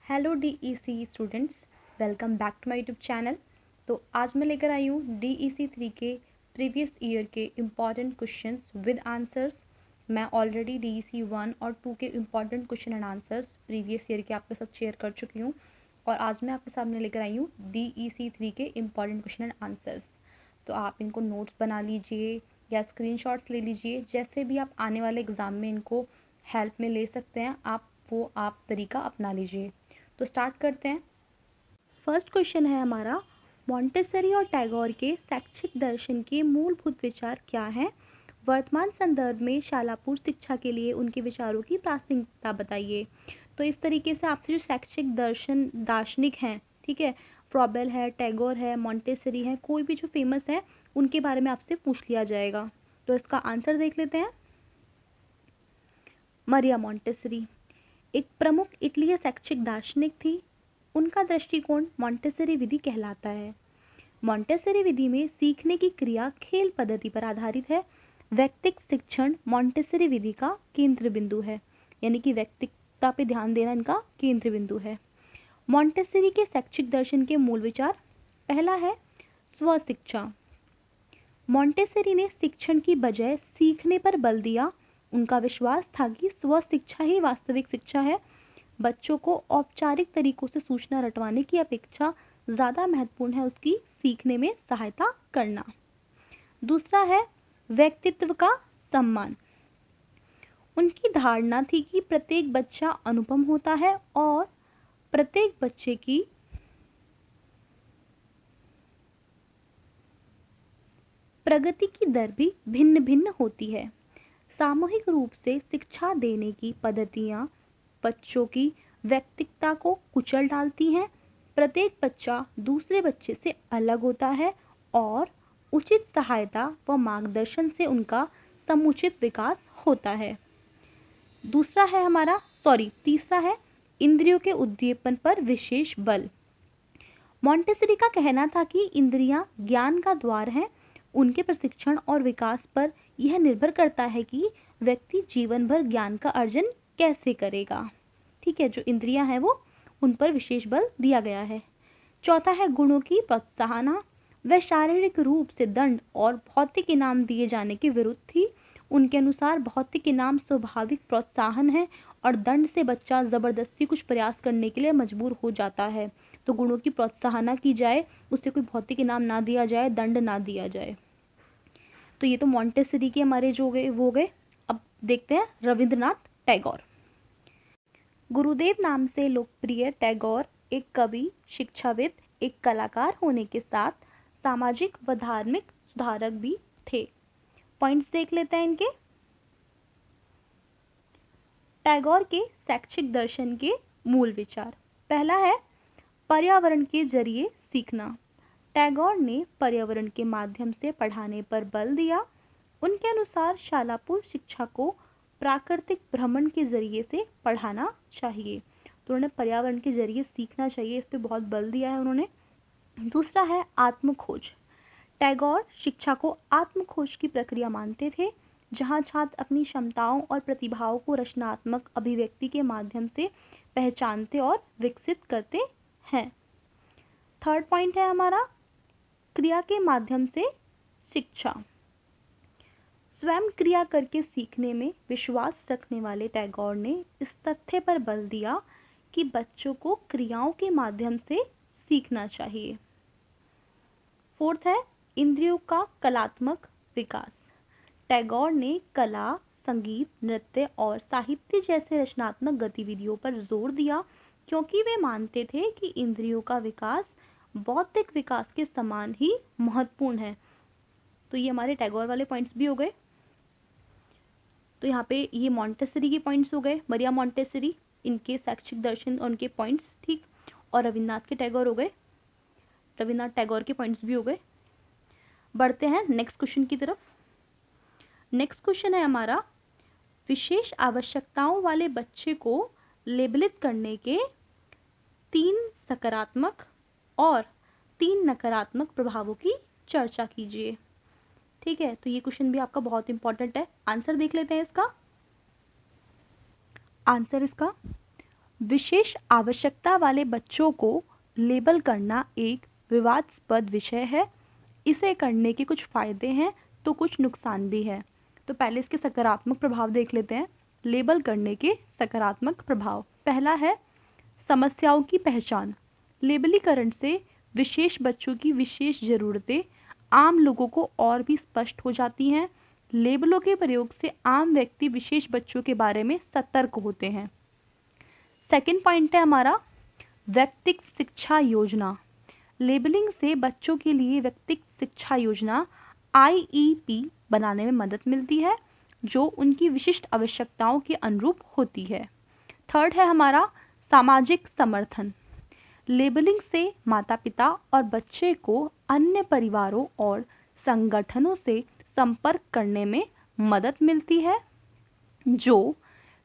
Hello DEC students, welcome back to my YouTube channel. तो आज मैं लेकर आई हूँ DEC 3 के प्रीवियस ईयर के इम्पॉर्टेंट क्वेश्चंस विद आंसर्स। मैं ऑलरेडी DEC 1 और 2 के important question and answers previous year के आपके साथ शेयर कर चुकी हूँ और आज मैं आपके सामने लेकर आई हूँ DEC 3 के इम्पॉर्टेंट क्वेश्चन एंड आंसर्स। तो आप इनको नोट्स बना लीजिए या स्क्रीनशॉट्स ले लीजिए, जैसे भी आप आने वाले एग्ज़ाम में इनको हेल्प में ले सकते हैं, आप तरीका अपना लीजिए। तो स्टार्ट करते हैं। फर्स्ट क्वेश्चन है हमारा, मॉन्टेसरी और टैगोर के शैक्षिक दर्शन के मूलभूत विचार क्या हैं? वर्तमान संदर्भ में शालापुर शिक्षा के लिए उनके विचारों की प्रासंगिकता बताइए। तो इस तरीके से आपसे जो शैक्षिक दर्शन दार्शनिक हैं, ठीक है, फ्रॉबेल है, टैगोर है, मॉन्टेसरी है, कोई भी जो फेमस है उनके बारे में आपसे पूछ लिया जाएगा। तो इसका आंसर देख लेते हैं। मरिया मॉन्टेसरी एक प्रमुख इटलीय शैक्षिक दार्शनिक थी। उनका दृष्टिकोण मॉन्टेसरी विधि कहलाता है। मॉन्टेसरी विधि में सीखने की क्रिया खेल पद्धति पर आधारित है। व्यक्तिक शिक्षण मॉन्टेसरी विधि का केंद्र बिंदु है, यानी कि व्यक्तिकता पे ध्यान देना इनका केंद्र बिंदु है। मॉन्टेसरी के शैक्षिक दर्शन के मूल विचार, पहला है स्व शिक्षा। मॉन्टेसरी ने शिक्षण की बजाय सीखने पर बल दिया। उनका विश्वास था कि स्व शिक्षा ही वास्तविक शिक्षा है। बच्चों को औपचारिक तरीकों से सूचना रटवाने की अपेक्षा ज़्यादा महत्वपूर्ण है उसकी सीखने में सहायता करना। दूसरा है व्यक्तित्व का सम्मान। उनकी धारणा थी कि प्रत्येक बच्चा अनुपम होता है और प्रत्येक बच्चे की प्रगति की दर भी भिन्न भिन्न होती है। सामूहिक रूप से शिक्षा देने की पद्धतियाँ बच्चों की व्यक्तित्वता को कुचल डालती हैं। प्रत्येक बच्चा दूसरे बच्चे से अलग होता है और उचित सहायता व मार्गदर्शन से उनका समुचित विकास होता है। तीसरा है इंद्रियों के उद्दीपन पर विशेष बल। मॉन्टेसरी का कहना था कि इंद्रियां ज्ञान का द्वार हैं। उनके प्रशिक्षण और विकास पर यह निर्भर करता है कि व्यक्ति जीवन भर ज्ञान का अर्जन कैसे करेगा। ठीक है, जो इंद्रियां हैं वो उन पर विशेष बल दिया गया है। चौथा है गुणों की प्रोत्साहना। वह शारीरिक रूप से दंड और भौतिक इनाम दिए जाने के विरुद्ध थी। उनके अनुसार भौतिक इनाम स्वाभाविक प्रोत्साहन है और दंड से बच्चा जबरदस्ती कुछ प्रयास करने के लिए मजबूर हो जाता है। तो गुणों की प्रोत्साहना की जाए, उसे कोई भौतिक इनाम ना दिया जाए, दंड ना दिया जाए। तो ये तो मॉन्टेसरी के हमारे जो गए वो गए। अब देखते हैं रविंद्रनाथ टैगोर। गुरुदेव नाम से लोकप्रिय टैगोर एक कवि, शिक्षाविद, एक कलाकार होने के साथ सामाजिक व धार्मिक सुधारक भी थे। पॉइंट्स देख लेते हैं इनके। टैगोर के शैक्षिक दर्शन के मूल विचार, पहला है पर्यावरण के जरिए सीखना। टैगोर ने पर्यावरण के माध्यम से पढ़ाने पर बल दिया। उनके अनुसार शालापुर शिक्षा को प्राकृतिक भ्रमण के जरिए से पढ़ाना चाहिए। तो उन्होंने पर्यावरण के जरिए सीखना चाहिए, इस पर बहुत बल दिया है उन्होंने। दूसरा है आत्मखोज। टैगोर शिक्षा को आत्मखोज की प्रक्रिया मानते थे, जहां छात्र अपनी क्षमताओं और प्रतिभाओं को रचनात्मक अभिव्यक्ति के माध्यम से पहचानते और विकसित करते हैं। थर्ड पॉइंट है हमारा क्रिया के माध्यम से शिक्षा। स्वयं क्रिया करके सीखने में विश्वास रखने वाले टैगोर ने इस तथ्य पर बल दिया कि बच्चों को क्रियाओं के माध्यम से सीखना चाहिए। फोर्थ है इंद्रियों का कलात्मक विकास। टैगोर ने कला, संगीत, नृत्य और साहित्य जैसे रचनात्मक गतिविधियों पर जोर दिया, क्योंकि वे मानते थे कि इंद्रियों का विकास बौद्धिक विकास के समान ही महत्वपूर्ण है। तो ये हमारे टैगोर वाले पॉइंट्स भी हो गए। तो यहाँ पे ये मॉन्टेसरी के पॉइंट्स हो गए, मरिया मॉन्टेसरी, इनके शैक्षिक दर्शन और उनके पॉइंट्स, ठीक। और रविन्द्रनाथ के टैगोर हो गए, रविन्द्रनाथ टैगोर के पॉइंट्स भी हो गए। बढ़ते हैं नेक्स्ट क्वेश्चन की तरफ। नेक्स्ट क्वेश्चन है हमारा, विशेष आवश्यकताओं वाले बच्चे को लेबलित करने के 3 सकारात्मक और 3 नकारात्मक प्रभावों की चर्चा कीजिए। ठीक है, तो ये क्वेश्चन भी आपका बहुत इंपॉर्टेंट है। आंसर देख लेते हैं इसका। आंसर इसका, विशेष आवश्यकता वाले बच्चों को लेबल करना एक विवादास्पद विषय है। इसे करने के कुछ फायदे हैं तो कुछ नुकसान भी है। तो पहले इसके सकारात्मक प्रभाव देख लेते हैं। लेबल करने के सकारात्मक प्रभाव, पहला है समस्याओं की पहचान। लेबलीकरण से विशेष बच्चों की विशेष ज़रूरतें आम लोगों को और भी स्पष्ट हो जाती हैं। लेबलों के प्रयोग से आम व्यक्ति विशेष बच्चों के बारे में सतर्क होते हैं। सेकंड पॉइंट है हमारा व्यक्तिगत शिक्षा योजना। लेबलिंग से बच्चों के लिए व्यक्तिगत शिक्षा योजना IEP बनाने में मदद मिलती है जो उनकी विशिष्ट आवश्यकताओं के अनुरूप होती है। थर्ड है हमारा सामाजिक समर्थन। लेबलिंग से माता पिता और बच्चे को अन्य परिवारों और संगठनों से संपर्क करने में मदद मिलती है जो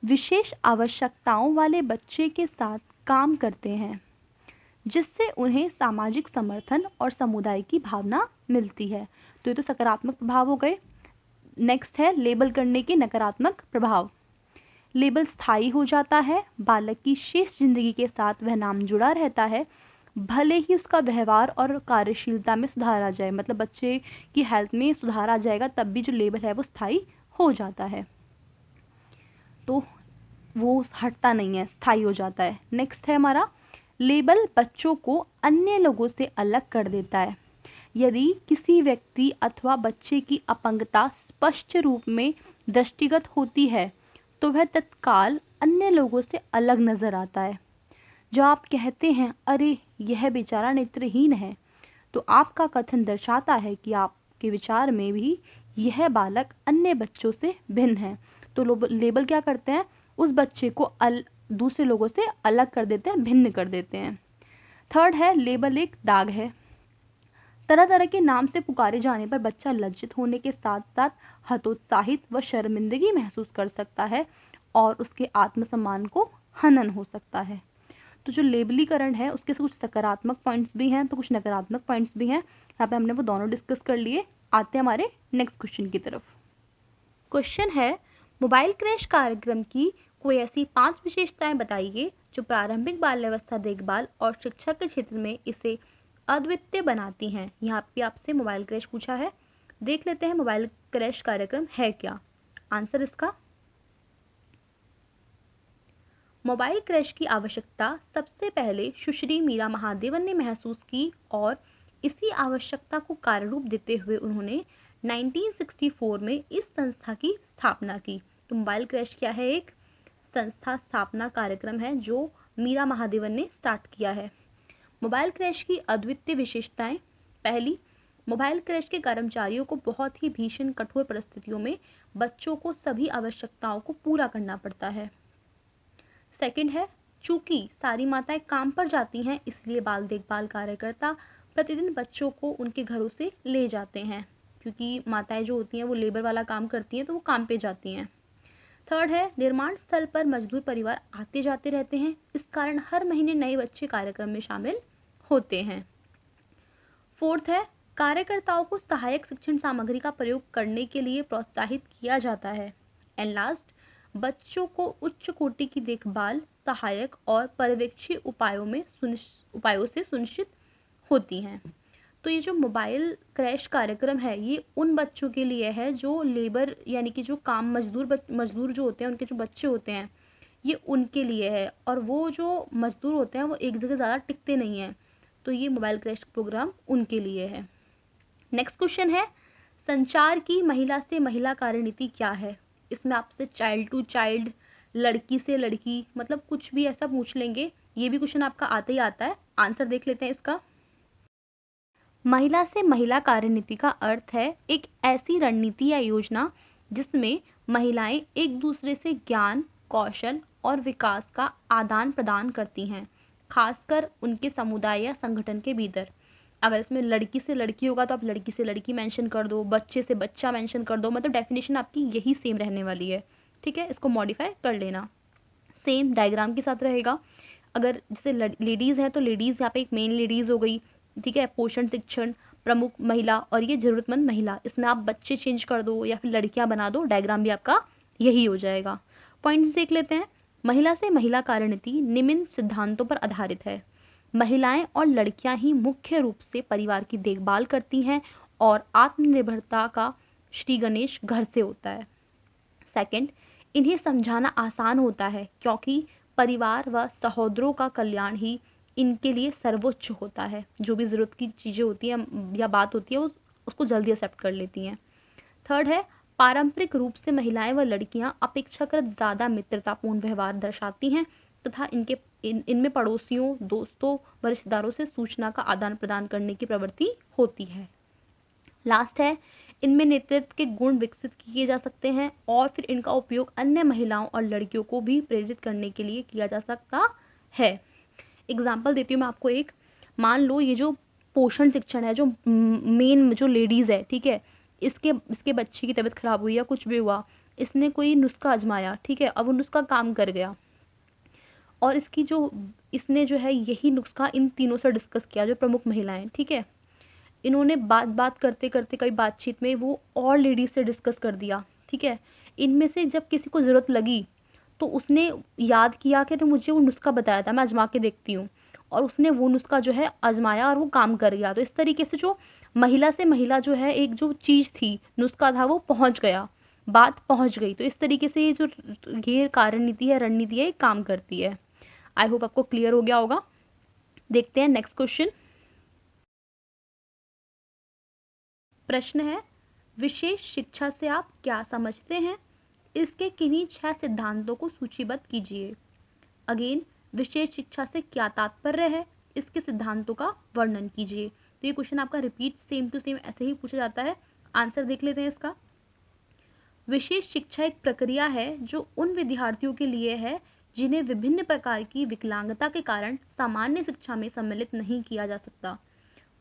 विशेष आवश्यकताओं वाले बच्चे के साथ काम करते हैं, जिससे उन्हें सामाजिक समर्थन और समुदाय की भावना मिलती है। तो ये तो सकारात्मक प्रभाव हो गए। नेक्स्ट है लेबल करने के नकारात्मक प्रभाव। लेबल स्थायी हो जाता है। बालक की शेष जिंदगी के साथ वह नाम जुड़ा रहता है, भले ही उसका व्यवहार और कार्यशीलता में सुधार आ जाए। मतलब बच्चे की हेल्थ में सुधार आ जाएगा तब भी जो लेबल है वो स्थायी हो जाता है, तो वो हटता नहीं है, स्थायी हो जाता है। नेक्स्ट है हमारा लेबल बच्चों को अन्य लोगों से अलग कर देता है। यदि किसी व्यक्ति अथवा बच्चे की अपंगता स्पष्ट रूप में दृष्टिगत होती है तो वह तत्काल अन्य लोगों से अलग नजर आता है। जो आप कहते हैं अरे यह बेचारा नेत्रहीन है, तो आपका कथन दर्शाता है कि आपके विचार में भी यह बालक अन्य बच्चों से भिन्न है। तो लेबल क्या करते हैं, उस बच्चे को दूसरे लोगों से अलग कर देते हैं, भिन्न कर देते हैं। थर्ड है लेबल एक दाग है। तरह तरह के नाम से पुकारे जाने पर बच्चा लज्जित होने के साथ साथ हतोत्साहित व शर्मिंदगी महसूस कर सकता है और उसके आत्मसम्मान को हनन हो सकता है। तो जो लेबलीकरण है उसके कुछ सकारात्मक पॉइंट्स भी हैं तो कुछ नकारात्मक पॉइंट्स भी हैं। यहाँ पे हमने वो दोनों डिस्कस कर लिए। आते हैं हमारे नेक्स्ट क्वेश्चन की तरफ। क्वेश्चन है मोबाइल क्रैश कार्यक्रम की कोई ऐसी 5 विशेषताएं बताइए जो प्रारंभिक बाल्यावस्था देखभाल और शिक्षा के क्षेत्र में इसे अद्वितीय बनाती हैं। यहाँ पे आपसे मोबाइल क्रैश पूछा है। देख लेते हैं मोबाइल क्रैश कार्यक्रम है क्या। आंसर इसका मोबाइल क्रैश की आवश्यकता सबसे पहले सुश्री मीरा महादेवन ने महसूस की और इसी आवश्यकता को कारण रूप देते हुए उन्होंने 1964 में इस संस्था की स्थापना की। तो मोबाइल क्रैश क्या है, एक संस्था स्थापना कार्यक्रम है जो मीरा महादेवन ने स्टार्ट किया है। मोबाइल क्रैश की अद्वितीय विशेषताएं, पहली, मोबाइल क्रैश के कर्मचारियों को बहुत ही भीषण कठोर परिस्थितियों में बच्चों को सभी आवश्यकताओं को पूरा करना पड़ता है। सेकंड है, चूंकि सारी माताएं काम पर जाती हैं इसलिए बाल देखभाल कार्यकर्ता प्रतिदिन बच्चों को उनके घरों से ले जाते हैं, क्योंकि माताएं जो होती हैं वो लेबर वाला काम करती हैं तो वो काम पे जाती हैं। थर्ड है, निर्माण स्थल पर मजदूर परिवार आते जाते रहते हैं, इस कारण हर महीने नए बच्चे कार्यक्रम में शामिल होते हैं। फोर्थ है, कार्यकर्ताओं को सहायक शिक्षण सामग्री का प्रयोग करने के लिए प्रोत्साहित किया जाता है। एंड लास्ट, बच्चों को उच्च कोटि की देखभाल सहायक और पर्यवेक्षी उपायों से सुनिश्चित होती हैं। तो ये जो मोबाइल क्रैश कार्यक्रम है ये उन बच्चों के लिए है जो लेबर यानी कि जो काम मजदूर जो होते हैं उनके जो बच्चे होते हैं ये उनके लिए है, और वो जो मजदूर होते हैं वो एक जगह ज़्यादा टिकते नहीं हैं, तो ये मोबाइल क्रैश प्रोग्राम उनके लिए है। नेक्स्ट क्वेश्चन है, संचार की महिला से महिला कार्यनीति क्या है। इसमें आपसे चाइल्ड टू चाइल्ड, लड़की से लड़की, मतलब कुछ भी ऐसा पूछ लेंगे। ये भी क्वेश्चन आपका आता ही आता है। आंसर देख लेते हैं इसका। महिला से महिला कार्यनीति का अर्थ है एक ऐसी रणनीति या योजना जिसमें महिलाएं एक दूसरे से ज्ञान, कौशल और विकास का आदान प्रदान करती हैं, खासकर उनके समुदाय या संगठन के भीतर। अगर इसमें लड़की से लड़की होगा तो आप लड़की से लड़की मेंशन कर दो, बच्चे से बच्चा मेंशन कर दो, मतलब डेफिनेशन आपकी यही सेम रहने वाली है। ठीक है, इसको मॉडिफाई कर लेना, सेम डायग्राम के साथ रहेगा। अगर जैसे लेडीज़ है तो लेडीज़ यहाँ पे एक मेन लेडीज़ हो गई, ठीक है, पोषण शिक्षण प्रमुख महिला और ये ज़रूरतमंद महिला, इसमें आप बच्चे चेंज कर दो या फिर लड़कियाँ बना दो, डायग्राम भी आपका यही हो जाएगा। पॉइंट्स देख लेते हैं। महिला से महिला कार्यनीति निम्न सिद्धांतों पर आधारित है। महिलाएं और लड़कियां ही मुख्य रूप से परिवार की देखभाल करती हैं और आत्मनिर्भरता का श्री गणेश घर से होता है। सेकंड, इन्हें समझाना आसान होता है क्योंकि परिवार व सहोदरों का कल्याण ही इनके लिए सर्वोच्च होता है। जो भी ज़रूरत की चीज़ें होती हैं या बात होती है वो उसको जल्दी एक्सेप्ट कर लेती हैं। थर्ड है, पारंपरिक रूप से महिलाएं व लड़कियां अपेक्षाकृत ज़्यादा मित्रतापूर्ण व्यवहार दर्शाती हैं तथा इनमें पड़ोसियों, दोस्तों व रिश्तेदारों से सूचना का आदान प्रदान करने की प्रवृत्ति होती है। लास्ट है, इनमें नेतृत्व के गुण विकसित किए जा सकते हैं और फिर इनका उपयोग अन्य महिलाओं और लड़कियों को भी प्रेरित करने के लिए किया जा सकता है। एग्जाम्पल देती हूँ मैं आपको एक। मान लो ये जो पोषण शिक्षण है, जो मेन जो लेडीज़ है, ठीक है, इसके बच्चे की तबीयत खराब हुई या कुछ भी हुआ, इसने कोई नुस्खा आजमाया, ठीक है, अब वो नुस्खा काम कर गया और इसने जो है यही नुस्खा इन तीनों से डिस्कस किया, जो प्रमुख महिलाएं, ठीक है, इन्होंने बात करते करते कई बातचीत में वो और लेडीज से डिस्कस कर दिया, ठीक है। इनमें से जब किसी को ज़रूरत लगी तो उसने याद किया कि तो मुझे वो नुस्खा बताया था, मैं आजमा के देखती हूँ, और उसने वो नुस्खा जो है आजमाया और वो काम कर गया। तो इस तरीके से जो महिला से महिला जो है एक जो चीज़ थी, नुस्खा था, वो पहुँच गया, बात पहुँच गई। तो इस तरीके से ये कार्यनीति है, रणनीति है, काम करती है। आई होप आपको क्लियर हो गया होगा। देखते हैं नेक्स्ट क्वेश्चन। प्रश्न है, विशेष शिक्षा से आप क्या समझते हैं? इसके किन्हीं 6 सिद्धांतों को सूचीबद्ध कीजिए। अगेन, विशेष शिक्षा से क्या तात्पर्य है? इसके सिद्धांतों का वर्णन कीजिए। तो ये क्वेश्चन आपका रिपीट सेम टू सेम ऐसे ही पूछा जाता है। आंसर देख लेते हैं इसका। विशेष शिक्षा एक प्रक्रिया है जो उन विद्यार्थियों के लिए है जिन्हें विभिन्न प्रकार की विकलांगता के कारण सामान्य शिक्षा में सम्मिलित नहीं किया जा सकता।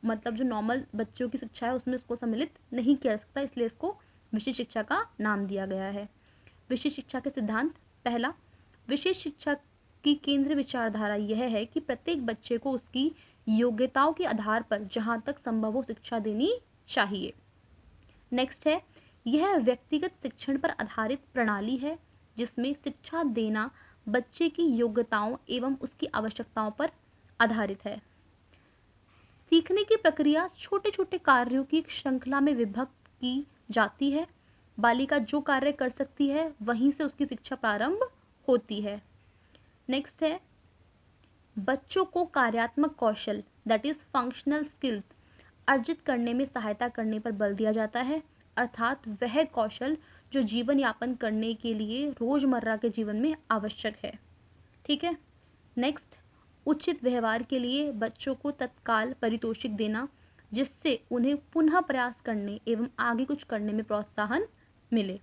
मतलब जो नॉर्मल बच्चों की शिक्षा है उसमें इसको सम्मिलित नहीं किया जा सकता, इसलिए इसको विशेष शिक्षा का नाम दिया गया है। विशेष शिक्षा के सिद्धांत। पहला, विशेष शिक्षा की केंद्रीय विचारधारा यह है कि प्रत्येक बच्चे को उसकी योग्यताओं के आधार पर जहां तक संभव हो शिक्षा देनी चाहिए। नेक्स्ट है, यह व्यक्तिगत शिक्षण पर आधारित प्रणाली है जिसमें शिक्षा देना बच्चे की योग्यताओं एवं उसकी आवश्यकताओं पर आधारित है। सीखने की प्रक्रिया छोटे छोटे कार्यों की श्रृंखला में विभक्त की जाती है। बालिका जो कार्य कर सकती है वहीं से उसकी शिक्षा प्रारंभ होती है। नेक्स्ट है, बच्चों को कार्यात्मक कौशल दैट इज फंक्शनल स्किल्स अर्जित करने में सहायता करने पर बल दिया जाता है, अर्थात वह कौशल जो जीवन यापन करने के लिए रोजमर्रा के जीवन में आवश्यक है। ठीक है। नेक्स्ट, उचित व्यवहार के लिए बच्चों को तत्काल पारितोषिक देना जिससे उन्हें पुनः प्रयास करने एवं आगे कुछ करने में प्रोत्साहन मिले।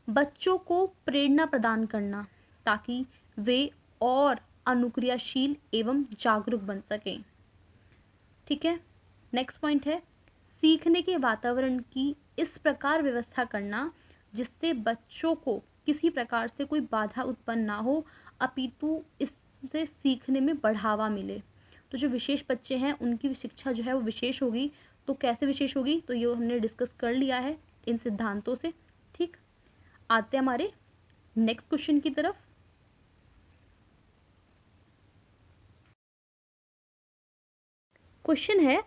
बच्चों को प्रेरणा प्रदान करना ताकि वे और अनुक्रियाशील एवं जागरूक बन सकें। ठीक है। नेक्स्ट पॉइंट है, सीखने के वातावरण की इस प्रकार व्यवस्था करना जिससे बच्चों को किसी प्रकार से कोई बाधा उत्पन्न ना हो, अपितु इससे सीखने में बढ़ावा मिले। तो जो विशेष बच्चे हैं उनकी शिक्षा जो है वो विशेष होगी। तो कैसे विशेष होगी, तो ये हमने डिस्कस कर लिया है इन सिद्धांतों से। ठीक, आते हैं हमारे नेक्स्ट क्वेश्चन की तरफ। क्वेश्चन है,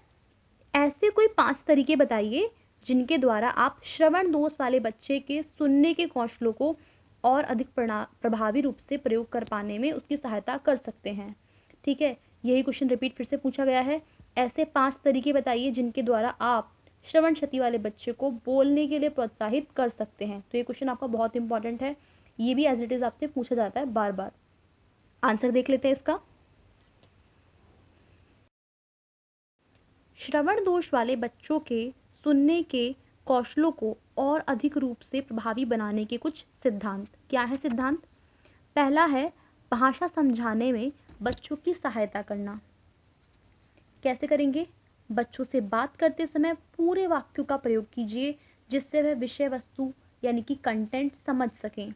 ऐसे कोई 5 तरीके बताइए जिनके द्वारा आप श्रवण दोष वाले बच्चे के सुनने के कौशलों को और अधिक प्रभावी रूप से प्रयोग कर पाने में उसकी सहायता कर सकते हैं। ठीक है, यही क्वेश्चन रिपीट फिर से पूछा गया है। ऐसे 5 तरीके बताइए जिनके द्वारा आप श्रवण क्षति वाले बच्चे को बोलने के लिए प्रोत्साहित कर सकते हैं। तो ये क्वेश्चन आपका बहुत इंपॉर्टेंट है, ये भी एज इट इज आपसे पूछा जाता है बार बार। आंसर देख लेते हैं इसका। श्रवण दोष वाले बच्चों के सुनने के कौशलों को और अधिक रूप से प्रभावी बनाने के कुछ सिद्धांत। क्या है सिद्धांत? पहला है, भाषा समझाने में बच्चों की सहायता करना। कैसे करेंगे? बच्चों से बात करते समय पूरे वाक्यों का प्रयोग कीजिए जिससे वह विषय वस्तु यानी कि कंटेंट समझ सकें।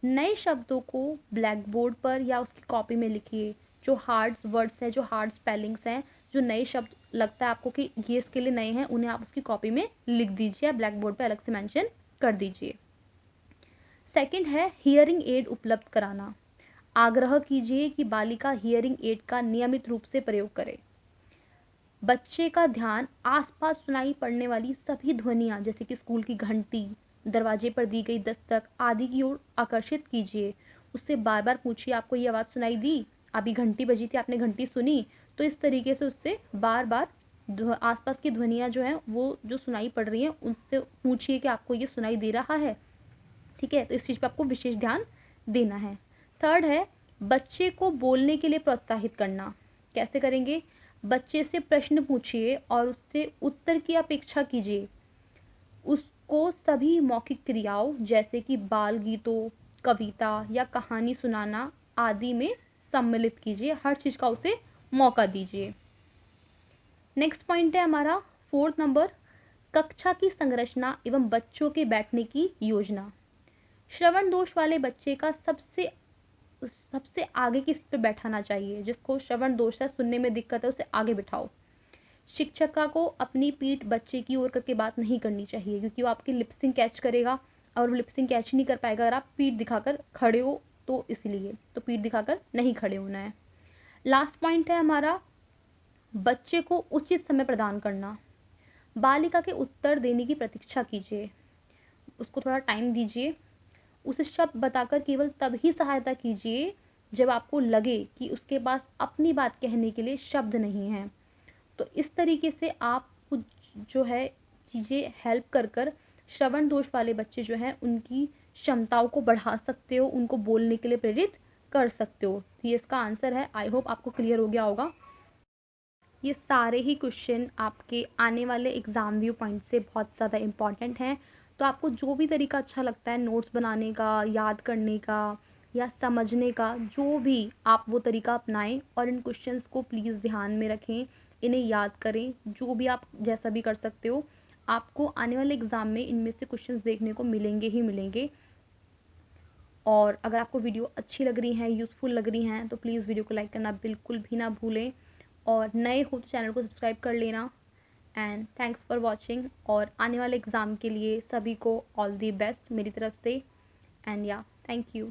नए शब्दों को ब्लैक बोर्ड पर या उसकी कॉपी में लिखिए। जो हार्ड वर्ड्स हैं, जो हार्ड स्पेलिंग्स हैं, जो नए शब्द लगता है आपको कि ये इसके लिए नए हैं, उन्हें आप उसकी कॉपी में लिख दीजिए या ब्लैक बोर्ड पर अलग से मेंशन कर दीजिए। सेकंड है हियरिंग एड उपलब्ध कराना। आग्रह कीजिए कि बालिका हियरिंग एड का नियमित रूप से प्रयोग करे। बच्चे का ध्यान आसपास सुनाई पड़ने वाली सभी ध्वनियां जैसे कि स्कूल की घंटी, दरवाजे पर दी गई दस्तक आदि की ओर आकर्षित कीजिए। उससे बार बार पूछिए, आपको ये आवाज़ सुनाई दी, अभी घंटी बजी थी, आपने घंटी सुनी? तो इस तरीके से उससे बार बार आसपास की ध्वनियां जो हैं वो जो सुनाई पड़ रही हैं उनसे पूछिए कि आपको ये सुनाई दे रहा है। ठीक है, तो इस चीज़ पर आपको विशेष ध्यान देना है। थर्ड है बच्चे को बोलने के लिए प्रोत्साहित करना। कैसे करेंगे? बच्चे से प्रश्न पूछिए और उससे उत्तर की अपेक्षा कीजिए। उसको सभी मौखिक क्रियाओं जैसे कि बाल गीतों, कविता या कहानी सुनाना आदि में सम्मिलित कीजिए। हर चीज़ का उसे मौका दीजिए। नेक्स्ट पॉइंट है हमारा फोर्थ नंबर, कक्षा की संरचना एवं बच्चों के बैठने की योजना। श्रवण दोष वाले बच्चे का सबसे सबसे आगे किस पे बैठाना चाहिए? जिसको श्रवण दोष है, सुनने में दिक्कत है, उसे आगे बिठाओ। शिक्षिका को अपनी पीठ बच्चे की ओर करके बात नहीं करनी चाहिए क्योंकि वो आपकी लिपसिंग कैच करेगा और वो लिपसिंग कैच नहीं कर पाएगा अगर आप पीठ दिखाकर खड़े हो तो, इसलिए तो पीठ दिखाकर नहीं खड़े होना है। लास्ट पॉइंट है हमारा बच्चे को उचित समय प्रदान करना। बालिका के उत्तर देने की प्रतीक्षा कीजिए, उसको थोड़ा टाइम दीजिए। उसे शब्द बताकर केवल तभी सहायता कीजिए जब आपको लगे कि उसके पास अपनी बात कहने के लिए शब्द नहीं हैं। तो इस तरीके से आप कुछ जो है चीज़ें हेल्प कर कर श्रवण दोष वाले बच्चे जो हैं उनकी क्षमताओं को बढ़ा सकते हो, उनको बोलने के लिए प्रेरित कर सकते हो। तो ये इसका आंसर है। आई होप आपको क्लियर हो गया होगा। ये सारे ही क्वेश्चन आपके आने वाले एग्ज़ाम व्यू पॉइंट से बहुत ज़्यादा इम्पॉर्टेंट हैं। तो आपको जो भी तरीका अच्छा लगता है नोट्स बनाने का, याद करने का या समझने का, जो भी आप वो तरीका अपनाएं और इन क्वेश्चंस को प्लीज़ ध्यान में रखें, इन्हें याद करें। जो भी आप जैसा भी कर सकते हो, आपको आने वाले एग्ज़ाम में इनमें से क्वेश्चंस देखने को मिलेंगे ही मिलेंगे। और अगर आपको वीडियो अच्छी लग रही हैं, यूज़फुल लग रही हैं, तो प्लीज़ वीडियो को लाइक करना बिल्कुल भी ना भूलें और नए हो तो चैनल को सब्सक्राइब कर लेना। And thanks for watching. और आने वाले एग्ज़ाम के लिए सभी को ऑल दी बेस्ट मेरी तरफ से। एंड या थैंक यू।